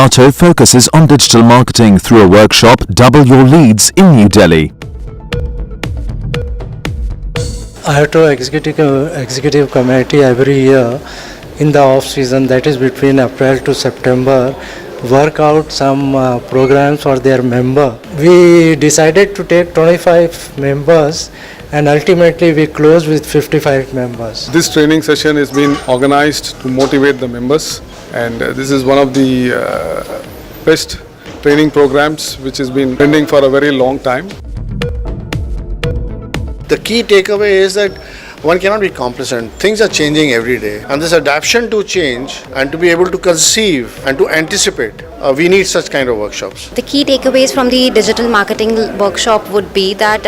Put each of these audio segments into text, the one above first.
IATO focuses on digital marketing through a workshop, Double Your Leads, in New Delhi. IATO executive committee every year in the off season, that is between April to September, work out some programs for their member. We decided to take 25 members and ultimately we closed with 55 members. This training session is being organized to motivate the members, and this is one of the best training programs which has been pending for a very long time. The key takeaway is that one cannot be complacent. Things are changing every day, and this adaptation to change and to be able to conceive and to anticipate, we need such kind of workshops. The key takeaways from the digital marketing workshop would be that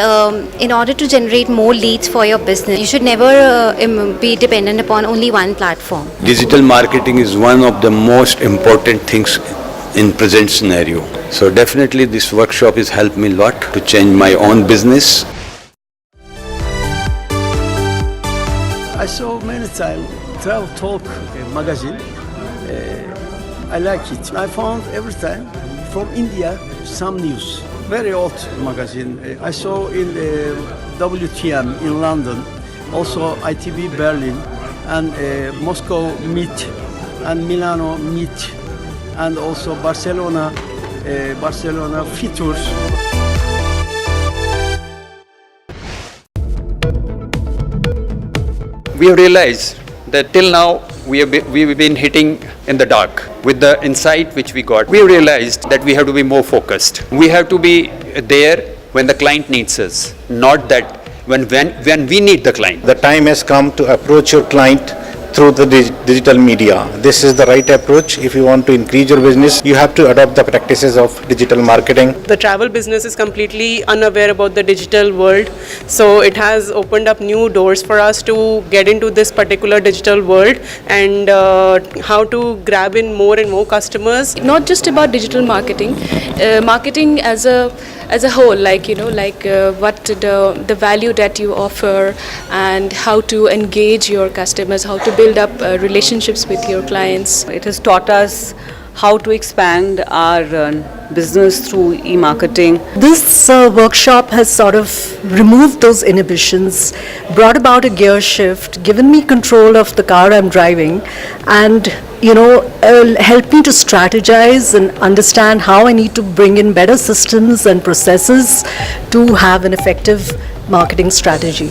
in order to generate more leads for your business, you should never be dependent upon only one platform. Digital marketing is one of the most important things in present scenario. So definitely this workshop has helped me a lot to change my own business. I saw many times Traveltv magazine. I like it. I found every time from India some news. Very old magazine. I saw in WTM in London, also ITV Berlin, and Moscow Meet, and Milano Meet, and also Barcelona features. We have realized that till now we've been hitting in the dark. With the insight which we got, we realized that we have to be more focused. We have to be there when the client needs us, not that when we need the client. The time has come to approach your client through the digital media. This is the right approach. If you want to increase your business, you have to adopt the practices of digital marketing. The travel business is completely unaware about the digital world, so it has opened up new doors for us to get into this particular digital world and how to grab in more and more customers. Not just about digital marketing, marketing as a whole, like what the value that you offer and how to engage your customers, how to build up relationships with your clients. It has taught us how to expand our business through e-marketing. This workshop has sort of removed those inhibitions, brought about a gear shift, given me control of the car I'm driving, and helped me to strategize and understand how I need to bring in better systems and processes to have an effective marketing strategy.